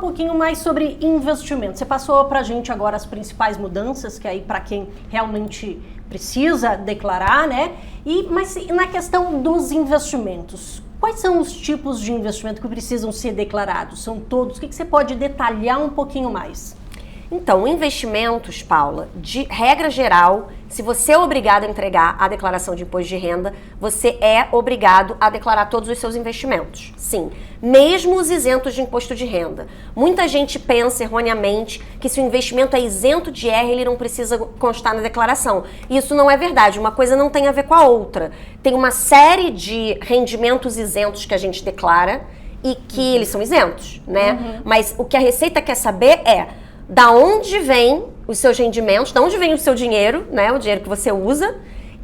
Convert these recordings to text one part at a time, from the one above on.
pouquinho mais sobre investimento. Você passou para a gente agora as principais mudanças, que aí para quem realmente precisa declarar, né? Mas na questão dos investimentos, quais são os tipos de investimento que precisam ser declarados? São todos? O que você pode detalhar um pouquinho mais? Então, investimentos, Paula, de regra geral, se você é obrigado a entregar a declaração de imposto de renda, você é obrigado a declarar todos os seus investimentos. Sim, mesmo os isentos de imposto de renda. Muita gente pensa erroneamente que se o investimento é isento de IR, ele não precisa constar na declaração. Isso não é verdade, uma coisa não tem a ver com a outra. Tem uma série de rendimentos isentos que a gente declara e que eles são isentos, né? Mas o que a Receita quer saber é da onde vem os seus rendimentos, da onde vem o seu dinheiro, né, o dinheiro que você usa,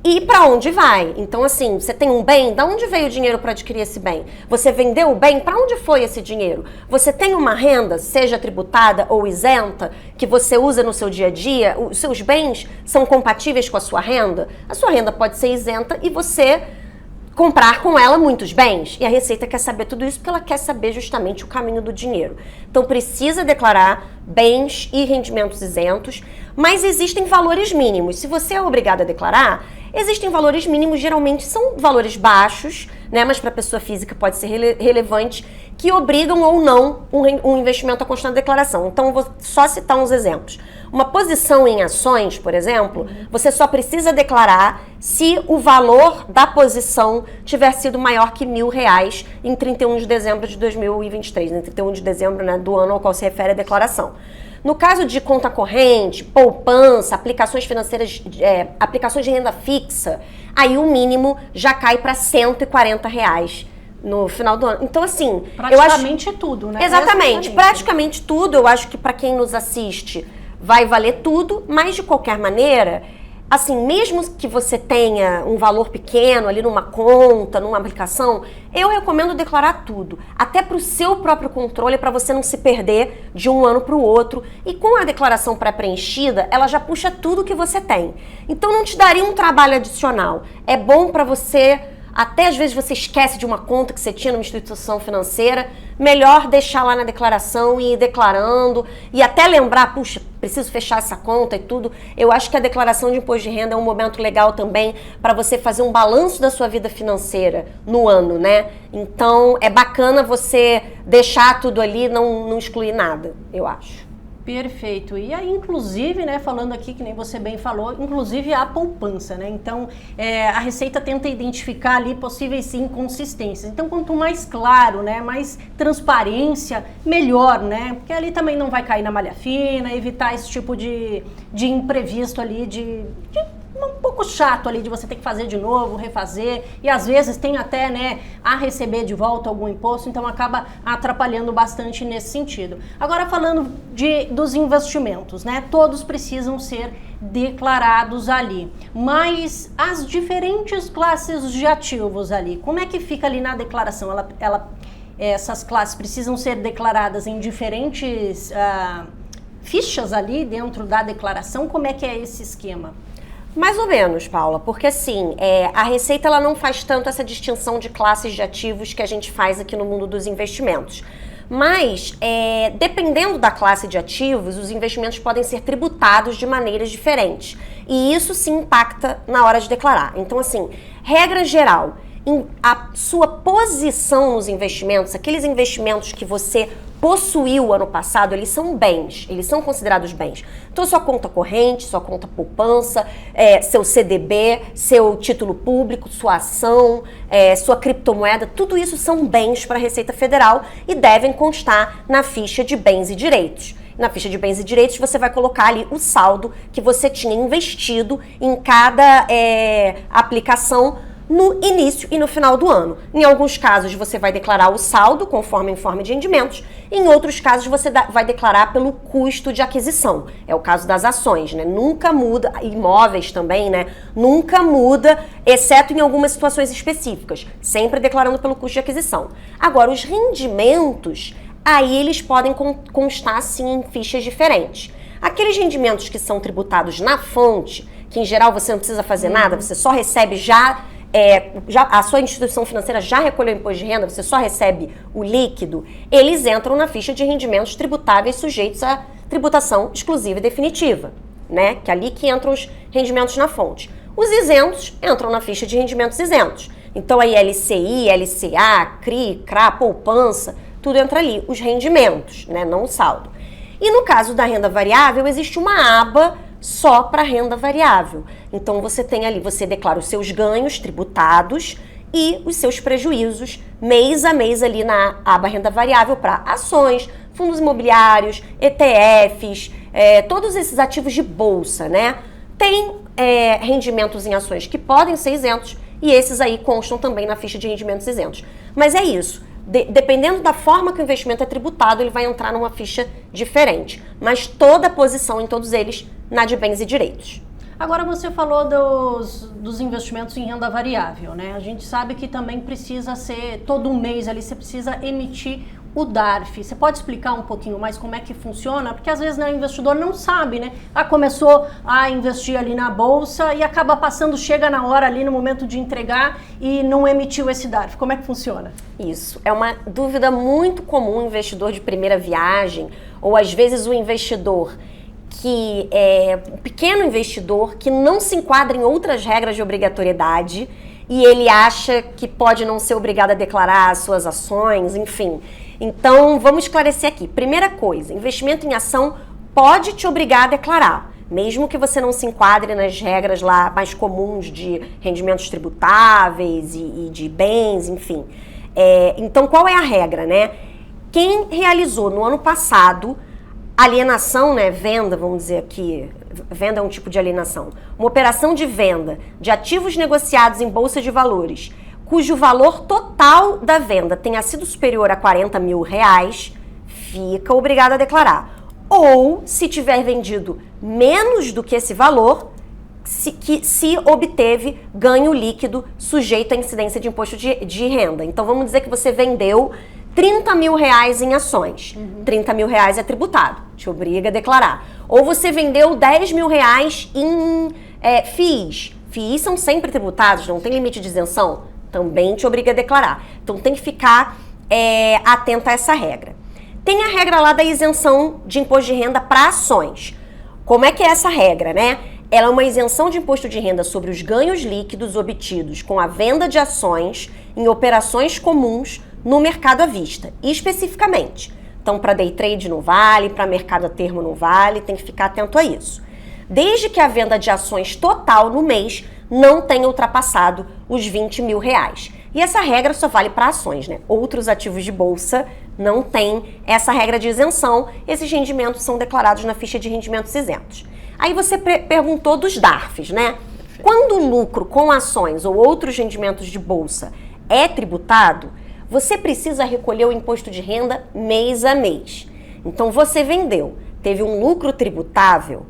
e para onde vai. Então, assim, você tem um bem, da onde veio o dinheiro para adquirir esse bem? Você vendeu o bem, para onde foi esse dinheiro? Você tem uma renda, seja tributada ou isenta, que você usa no seu dia a dia? Os seus bens são compatíveis com a sua renda? A sua renda pode ser isenta e você comprar com ela muitos bens. E a Receita quer saber tudo isso porque ela quer saber justamente o caminho do dinheiro. Então precisa declarar bens e rendimentos isentos, mas existem valores mínimos. Se você é obrigado a declarar, existem valores mínimos, geralmente são valores baixos, né? Mas para a pessoa física pode ser relevante, que obrigam ou não um investimento a constar na declaração. Então, vou só citar uns exemplos. Uma posição em ações, por exemplo, você só precisa declarar se o valor da posição tiver sido maior que R$1.000 em 31 de dezembro de 2023, em 31 de dezembro, né, do ano ao qual se refere a declaração. No caso de conta corrente, poupança, aplicações financeiras, aplicações de renda fixa, aí o mínimo já cai para R$140 no final do ano. Então, assim, praticamente tudo, né? Exatamente, praticamente tudo. Eu acho que para quem nos assiste vai valer tudo, mas de qualquer maneira, assim, mesmo que você tenha um valor pequeno ali numa conta, numa aplicação, eu recomendo declarar tudo, até para o seu próprio controle, para você não se perder de um ano para o outro. E com a declaração pré-preenchida, ela já puxa tudo que você tem. Então não te daria um trabalho adicional. É bom para você, até às vezes você esquece de uma conta que você tinha numa instituição financeira, melhor deixar lá na declaração e ir declarando, e até lembrar, puxa, preciso fechar essa conta e tudo. Eu acho que a declaração de imposto de renda é um momento legal também para você fazer um balanço da sua vida financeira no ano, né? Então, é bacana você deixar tudo ali, não excluir nada, eu acho. Perfeito. E aí, inclusive, né, falando aqui, que nem você bem falou, inclusive a poupança, né? Então, a Receita tenta identificar ali possíveis inconsistências. Então, quanto mais claro, né, mais transparência, melhor, né? Porque ali também não vai cair na malha fina, evitar esse tipo de imprevisto ali, de um pouco chato ali de você ter que fazer de novo, refazer, e às vezes tem até, né, a receber de volta algum imposto, então acaba atrapalhando bastante nesse sentido. Agora falando dos investimentos, né, todos precisam ser declarados ali, mas as diferentes classes de ativos ali, como é que fica ali na declaração? Essas classes precisam ser declaradas em diferentes fichas ali dentro da declaração? Como é que é esse esquema? Mais ou menos, Paula, porque assim, a Receita ela não faz tanto essa distinção de classes de ativos que a gente faz aqui no mundo dos investimentos. Mas, dependendo da classe de ativos, os investimentos podem ser tributados de maneiras diferentes. E isso se impacta na hora de declarar. Então, assim, regra geral, a sua posição nos investimentos, aqueles investimentos que você possuiu ano passado, eles são bens, eles são considerados bens. Então, sua conta corrente, sua conta poupança, seu CDB, seu título público, sua ação, sua criptomoeda, tudo isso são bens para a Receita Federal e devem constar na ficha de bens e direitos. Na ficha de bens e direitos, você vai colocar ali o saldo que você tinha investido em cada aplicação no início e no final do ano. Em alguns casos, você vai declarar o saldo conforme o informe de rendimentos. Em outros casos, você vai declarar pelo custo de aquisição. É o caso das ações, né? Nunca muda, imóveis também, né? Nunca muda, exceto em algumas situações específicas. Sempre declarando pelo custo de aquisição. Agora, os rendimentos, aí eles podem constar, sim, em fichas diferentes. Aqueles rendimentos que são tributados na fonte, que em geral você não precisa fazer nada, você só recebe já a sua instituição financeira já recolheu o imposto de renda, você só recebe o líquido, eles entram na ficha de rendimentos tributáveis sujeitos à tributação exclusiva e definitiva, né? Que é ali que entram os rendimentos na fonte. Os isentos entram na ficha de rendimentos isentos. Então aí LCI, LCA, CRI, CRA, poupança, tudo entra ali, os rendimentos, né? Não o saldo. E no caso da renda variável, existe uma aba só para renda variável. Então você tem ali, você declara os seus ganhos tributados e os seus prejuízos mês a mês ali na aba renda variável para ações, fundos imobiliários, ETFs, todos esses ativos de bolsa, né? Tem rendimentos em ações que podem ser isentos e esses aí constam também na ficha de rendimentos isentos. Mas é isso. Dependendo da forma que o investimento é tributado, ele vai entrar numa ficha diferente. Mas toda a posição em todos eles na de bens e direitos. Agora você falou dos investimentos em renda variável, né? A gente sabe que também precisa ser, todo mês ali você precisa emitir o DARF. Você pode explicar um pouquinho mais como é que funciona? Porque às vezes, né, o investidor não sabe, né? Começou a investir ali na bolsa e acaba passando, chega na hora ali no momento de entregar e não emitiu esse DARF. Como é que funciona? Isso, é uma dúvida muito comum, o investidor de primeira viagem, ou às vezes o investidor que é um pequeno investidor que não se enquadra em outras regras de obrigatoriedade e ele acha que pode não ser obrigado a declarar as suas ações, enfim. Então, vamos esclarecer aqui. Primeira coisa, investimento em ação pode te obrigar a declarar, mesmo que você não se enquadre nas regras lá mais comuns de rendimentos tributáveis e de bens, enfim. Então, qual é a regra, né? Quem realizou no ano passado alienação, né, venda, vamos dizer aqui, venda é um tipo de alienação, uma operação de venda de ativos negociados em bolsa de valores, cujo valor total da venda tenha sido superior a R$40 mil, fica obrigado a declarar. Ou, se tiver vendido menos do que esse valor, se obteve ganho líquido sujeito à incidência de imposto de renda. Então, vamos dizer que você vendeu R$30 mil em ações. R$30 mil é tributado, te obriga a declarar. Ou você vendeu R$10 mil em FIIs. FIIs são sempre tributados, não tem limite de isenção, também te obriga a declarar. Então tem que ficar atento a essa regra. Tem a regra lá da isenção de imposto de renda para ações. Como é que é essa regra, né? Ela é uma isenção de imposto de renda sobre os ganhos líquidos obtidos com a venda de ações em operações comuns no mercado à vista, especificamente. Então, para day trade não vale, para mercado a termo não vale, tem que ficar atento a isso. Desde que a venda de ações total no mês não tenha ultrapassado os R$20 mil. E essa regra só vale para ações, né? Outros ativos de bolsa não têm essa regra de isenção, esses rendimentos são declarados na ficha de rendimentos isentos. Aí você perguntou dos DARFs, né? Quando o lucro com ações ou outros rendimentos de bolsa é tributado, você precisa recolher o imposto de renda mês a mês. Então, você vendeu, teve um lucro tributável,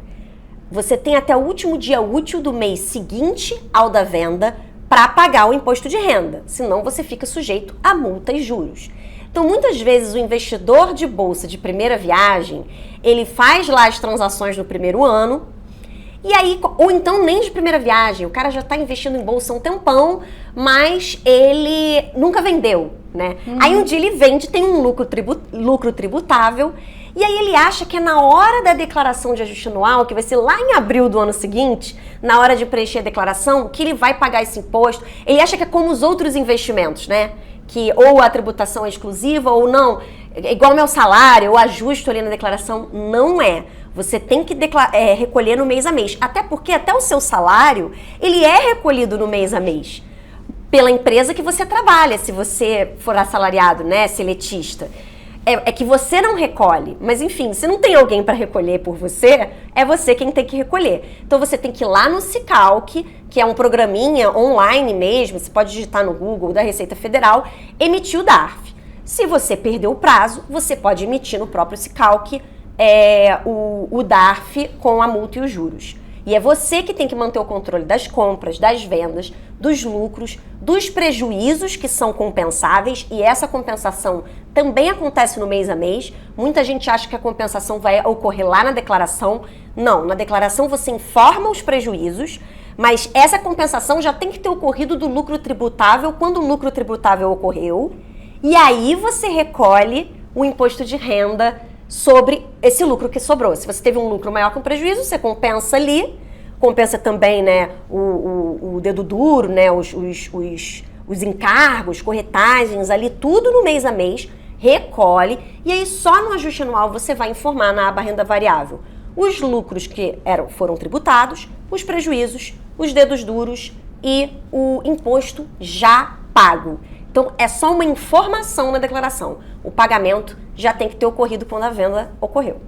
você tem até o último dia útil do mês seguinte ao da venda para pagar o imposto de renda, senão você fica sujeito a multa e juros. Então, muitas vezes, o investidor de bolsa de primeira viagem, ele faz lá as transações no primeiro ano, e aí, ou então nem de primeira viagem, o cara já está investindo em bolsa há um tempão, mas ele nunca vendeu, né? Aí um dia ele vende, tem um lucro tributável, e aí ele acha que é na hora da declaração de ajuste anual, que vai ser lá em abril do ano seguinte, na hora de preencher a declaração, que ele vai pagar esse imposto. Ele acha que é como os outros investimentos, né? Que ou a tributação é exclusiva ou não, igual ao meu salário, ou ajusto ali na declaração, não é. Você tem que recolher no mês a mês. Até porque até o seu salário, ele é recolhido no mês a mês. Pela empresa que você trabalha, se você for assalariado, né, seletista. É que você não recolhe. Mas enfim, se não tem alguém para recolher por você, é você quem tem que recolher. Então você tem que ir lá no Sicalc, que é um programinha online mesmo, você pode digitar no Google da Receita Federal, emitir o DARF. Se você perdeu o prazo, você pode emitir no próprio Sicalc o DARF com a multa e os juros. E é você que tem que manter o controle das compras, das vendas, dos lucros, dos prejuízos que são compensáveis, e essa compensação também acontece no mês a mês. Muita gente acha que a compensação vai ocorrer lá na declaração. Não, na declaração você informa os prejuízos, Mas essa compensação já tem que ter ocorrido do lucro tributável quando o lucro tributável ocorreu. E aí você recolhe o imposto de renda sobre esse lucro que sobrou. Se você teve um lucro maior que um prejuízo, você compensa ali. Compensa também, né, o dedo duro, né, os encargos, corretagens ali, tudo no mês a mês, recolhe. E aí só no ajuste anual você vai informar na aba renda variável os lucros que foram tributados, os prejuízos, os dedos duros e o imposto já pago. Então, é só uma informação na declaração. O pagamento já tem que ter ocorrido quando a venda ocorreu.